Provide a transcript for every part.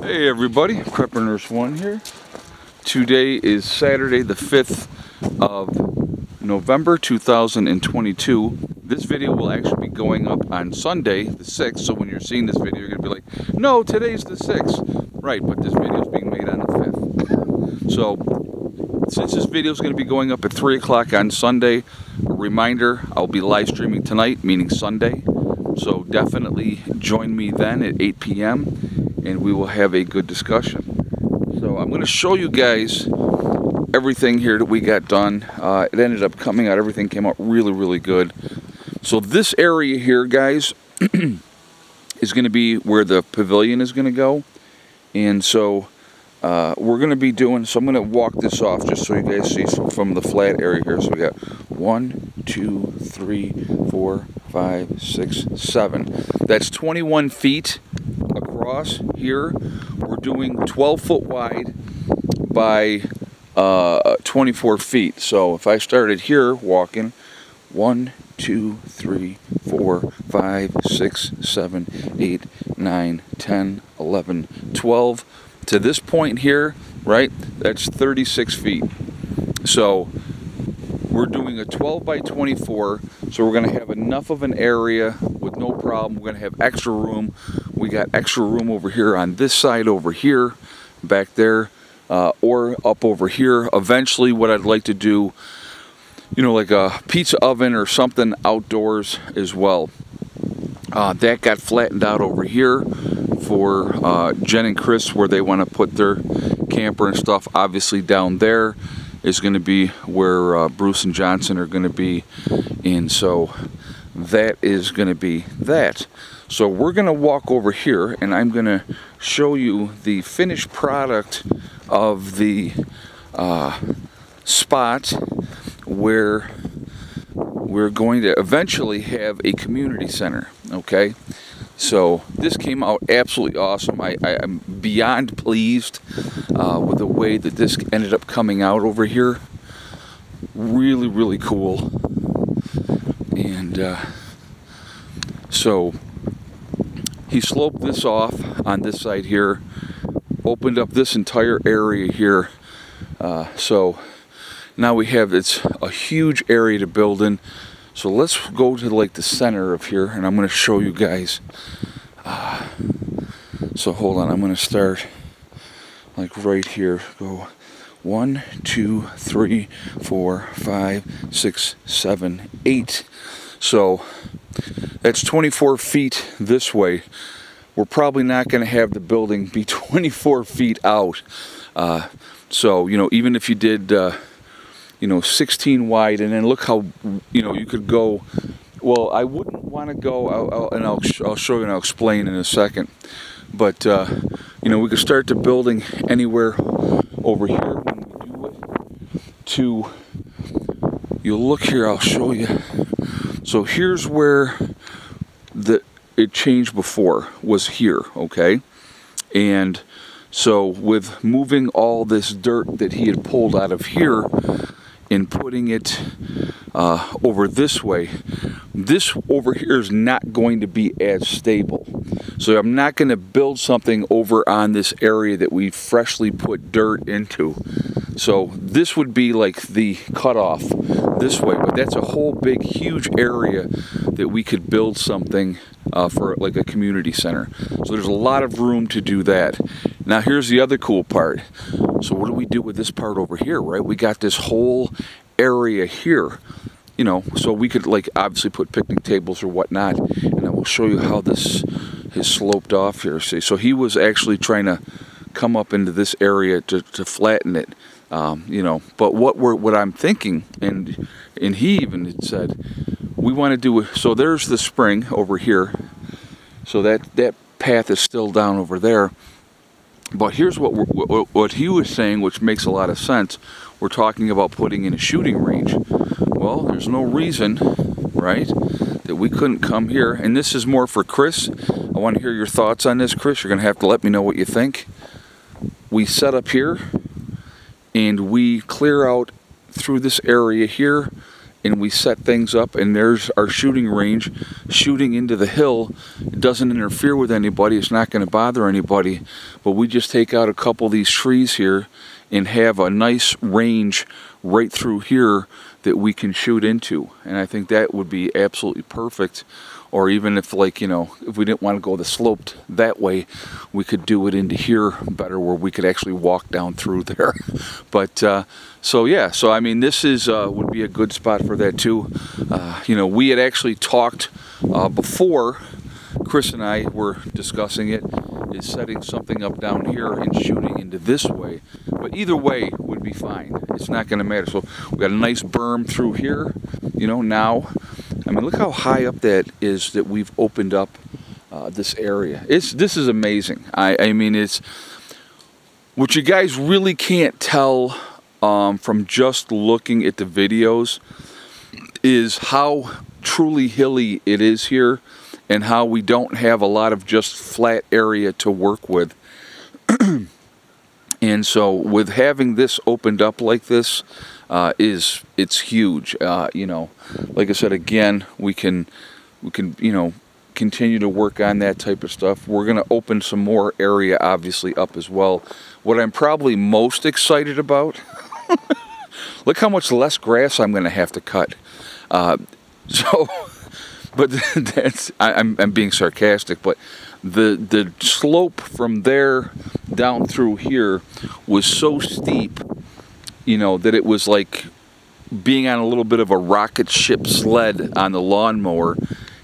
Hey everybody, Prepper Nurse 1 here. Today is Saturday the 5th of November 2022. This video will actually be going up on Sunday the 6th, so when you're seeing this video you're going to be like, no, today's the 6th. Right, but this video is being made on the 5th. So, since this video is going to be going up at 3 o'clock on Sunday, a reminder, I'll be live streaming tonight, meaning Sunday. So definitely join me then at 8 p.m. and we will have a good discussion. So I'm going to show you guys everything here that we got done. It ended up coming out, everything came out really good. So this area here, guys, is going to be where the pavilion is going to go. And so we're going to be doing, so I'm going to walk this off just so you guys see from the flat area here. So we got 1, 2, 3, 4, 5, 6, 7. That's 21 feet across here. We're doing 12 foot wide by 24 feet. So if I started here walking, 1, 2, 3, 4, 5, 6, 7, 8, 9, 10, 11, 12. To this point here, right, that's 36 feet. So we're doing a 12 by 24, so we're going to have enough of an area with no problem. We're going to have extra room. We got extra room over here on this side, over here, back there, or up over here. Eventually, what I'd like to do, you know, like a pizza oven or something outdoors as well. That got flattened out over here for Jen and Chris, where they want to put their camper and stuff. Obviously down there is going to be where Bruce and Johnson are going to be, and so that is going to be that. So we're going to walk over here and I'm going to show you the finished product of the spot where we're going to eventually have a community center. Okay, so this came out absolutely awesome. I'm beyond pleased with the way that this ended up coming out over here. Really cool. And so he sloped this off on this side here, opened up this entire area here. So now we have, it's a huge area to build in. So let's go to like the center of here and I'm going to show you guys. So hold on, I'm going to start like right here. Go 1, 2, 3, 4, 5, 6, 7, 8. So that's 24 feet this way. We're probably not going to have the building be 24 feet out. So, you know, even if you did, you know, 16 wide, and then look how, you know, you could go, well, I wouldn't want to go, I'll show you and I'll explain in a second. But, you know, we could start the building anywhere over here when we do it to, you look here, I'll show you. So here's where it changed before, was here, okay? And so with moving all this dirt that he had pulled out of here and putting it over this way, this over here is not going to be as stable. So I'm not going to build something over on this area that we freshly put dirt into. So this would be like the cutoff this way, but that's a whole big huge area that we could build something for like a community center. So there's a lot of room to do that. Now here's the other cool part. So what do we do with this part over here, right? We got this whole area here, you know, so we could like obviously put picnic tables or whatnot, and I will show you how this is sloped off here. See, so he was actually trying to come up into this area to flatten it, you know, but what I'm thinking, and he even had said, we want to do, so there's the spring over here, so that path is still down over there. But here's what he was saying, which makes a lot of sense. We're talking about putting in a shooting range. Well, there's no reason, right, that we couldn't come here. And this is more for Chris. I want to hear your thoughts on this, Chris. You're going to have to let me know what you think. We set up here, and we clear out through this area here, and we set things up, and there's our shooting range shooting into the hill. It doesn't interfere with anybody, it's not going to bother anybody, but we just take out a couple of these trees here and have a nice range right through here that we can shoot into. And I think that would be absolutely perfect. Or even if, like, you know, if we didn't want to go the sloped that way, we could do it into here better, where we could actually walk down through there. But so yeah, so I mean, this is would be a good spot for that too. You know, we had actually talked before, Chris and I were discussing it, is setting something up down here and shooting into this way. But either way would be fine. It's not going to matter. So we got a nice berm through here, you know, now. I mean, look how high up that is that we've opened up this area. This is amazing. I mean, it's what you guys really can't tell from just looking at the videos is how truly hilly it is here, and how we don't have a lot of just flat area to work with. And so with having this opened up like this, it's huge. You know, like I said, again, we can you know, continue to work on that type of stuff. We're going to open some more area obviously up as well. What I'm probably most excited about, look how much less grass I'm going to have to cut. So, but that's, I'm being sarcastic, but the slope from there down through here was so steep, you know, that it was like being on a little bit of a rocket ship sled on the lawnmower.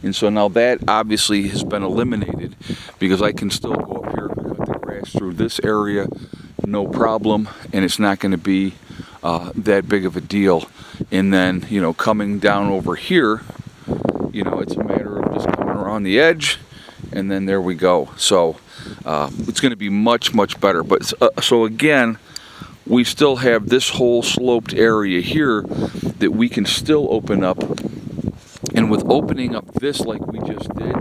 And so now that obviously has been eliminated, because I can still go up here and cut the grass through this area, no problem, and it's not going to be that big of a deal. And then, you know, coming down over here, you know, it's a matter of just coming around the edge, and then there we go. So it's going to be much, much better. But so again, we still have this whole sloped area here that we can still open up. And with opening up this like we just did,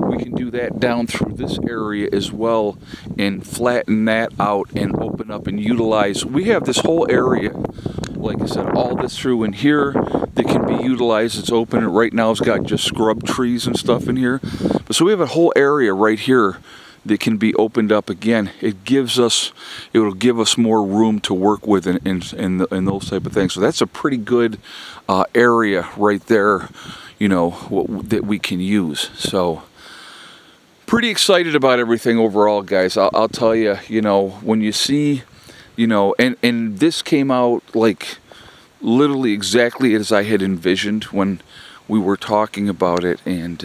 we can do that down through this area as well, and flatten that out and open up and utilize. We have this whole area, like I said, all this through in here that can be utilized. It's open. Right now it's got just scrub trees and stuff in here. But so we have a whole area right here that can be opened up again. It will give us more room to work with in those type of things. So that's a pretty good area right there, you know, that we can use. So pretty excited about everything overall, guys. I'll tell you, you know, when you see, you know, and this came out like literally exactly as I had envisioned when we were talking about it. And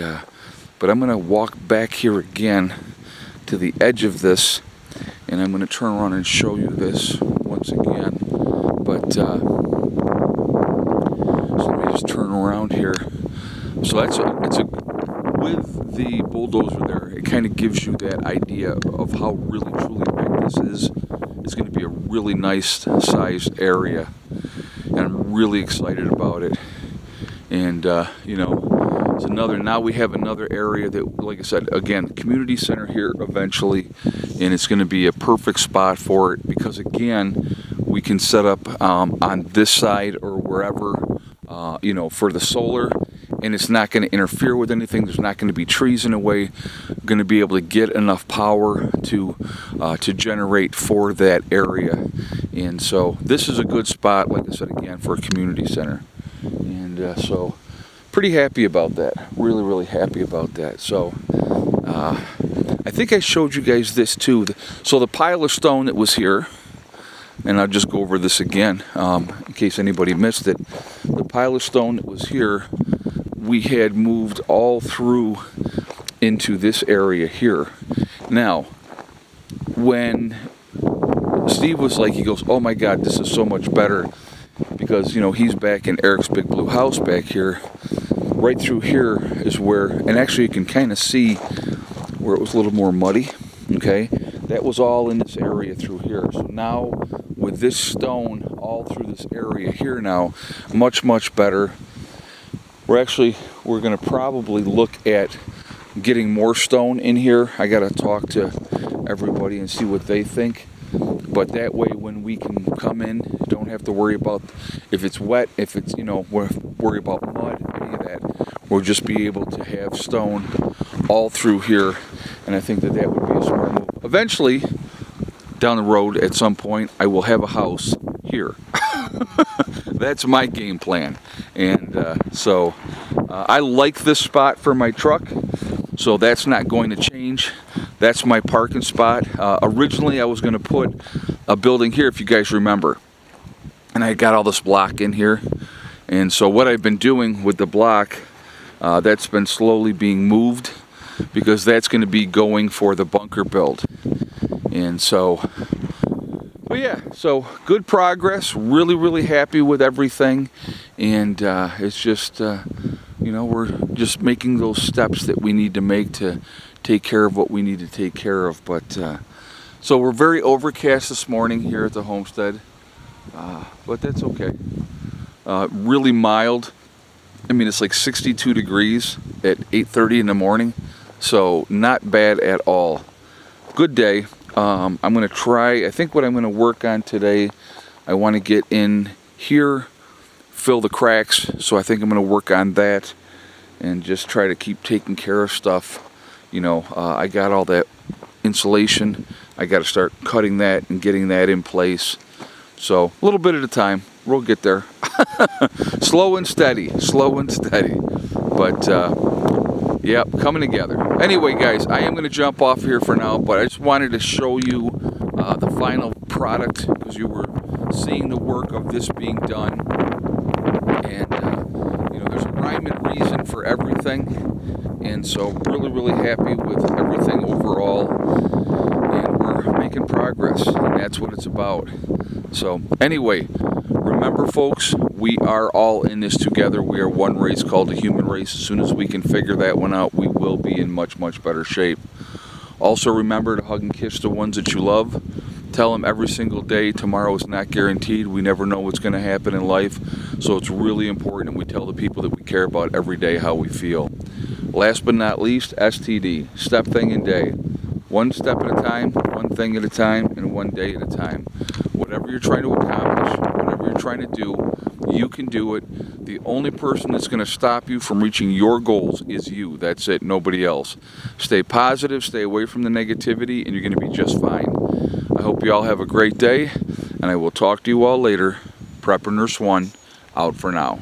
but I'm gonna walk back here again to the edge of this, and I'm going to turn around and show you this once again. But so let me just turn around here. So it's a with the bulldozer there, it kind of gives you that idea of how really truly big this is. It's going to be a really nice sized area, and I'm really excited about it. And you know, it's another, now we have another area that, like I said, again, community center here eventually, and it's going to be a perfect spot for it, because again, we can set up on this side or wherever, you know, for the solar, and it's not going to interfere with anything. There's not going to be trees in the way. We're going to be able to get enough power to generate for that area. And so this is a good spot, like I said, again, for a community center. And so pretty happy about that. Really, really happy about that. So I think I showed you guys this too. So the pile of stone that was here, and I'll just go over this again in case anybody missed it. The pile of stone that was here, we had moved all through into this area here. Now, when Steve was like, he goes, "Oh my God, this is so much better," because, you know, he's back in Eric's Big Blue House back here. Right through here is where, and actually you can kind of see where it was a little more muddy, okay? That was all in this area through here. So now with this stone all through this area here now, much, much better. We're going to probably look at getting more stone in here. I got to talk to everybody and see what they think. but that way when we can come in, don't have to worry about if it's wet, if it's, you know, worry about mud, any of that. We'll just be able to have stone all through here, and I think that that would be a smart move. Eventually, down the road at some point, I will have a house here. That's my game plan. And I like this spot for my truck, so that's not going to change. That's my parking spot. Originally I was going to put a building here, if you guys remember, and I got all this block in here, and so what I've been doing with the block, that's been slowly being moved, because that's going to be going for the bunker build. And so, but yeah, so good progress, really happy with everything, and it's just you know, we're just making those steps that we need to make to take care of what we need to take care of. But so we're very overcast this morning here at the homestead, but that's okay. Really mild. I mean, it's like 62 degrees at 8:30 in the morning, so not bad at all. Good day. I'm going to try, I think what I'm going to work on today, I want to get in here, fill the cracks, so I think I'm going to work on that and just try to keep taking care of stuff. You know, I got all that insulation, I got to start cutting that and getting that in place. So a little bit at a time, we'll get there. Slow and steady, but yep, coming together. Anyway guys, I am going to jump off here for now, but I just wanted to show you the final product, because you were seeing the work of this being done, and you know, there's a rhyme and reason for everything, and so really happy with everything overall, and we're making progress, and that's what it's about. So anyway, remember folks, we are all in this together. We are one race called the human race. As soon as we can figure that one out, we will be in much better shape. Also remember to hug and kiss the ones that you love. Tell them every single day, tomorrow is not guaranteed. We never know what's going to happen in life. So it's really important that we tell the people that we care about every day how we feel. Last but not least, STD, step thing in day. One step at a time, one thing at a time, and one day at a time. Whatever you're trying to accomplish, whatever you're trying to do, you can do it. The only person that's going to stop you from reaching your goals is you. That's it, nobody else. Stay positive, stay away from the negativity, and you're going to be just fine. I hope you all have a great day, and I will talk to you all later. Prepper Nurse 1, out for now.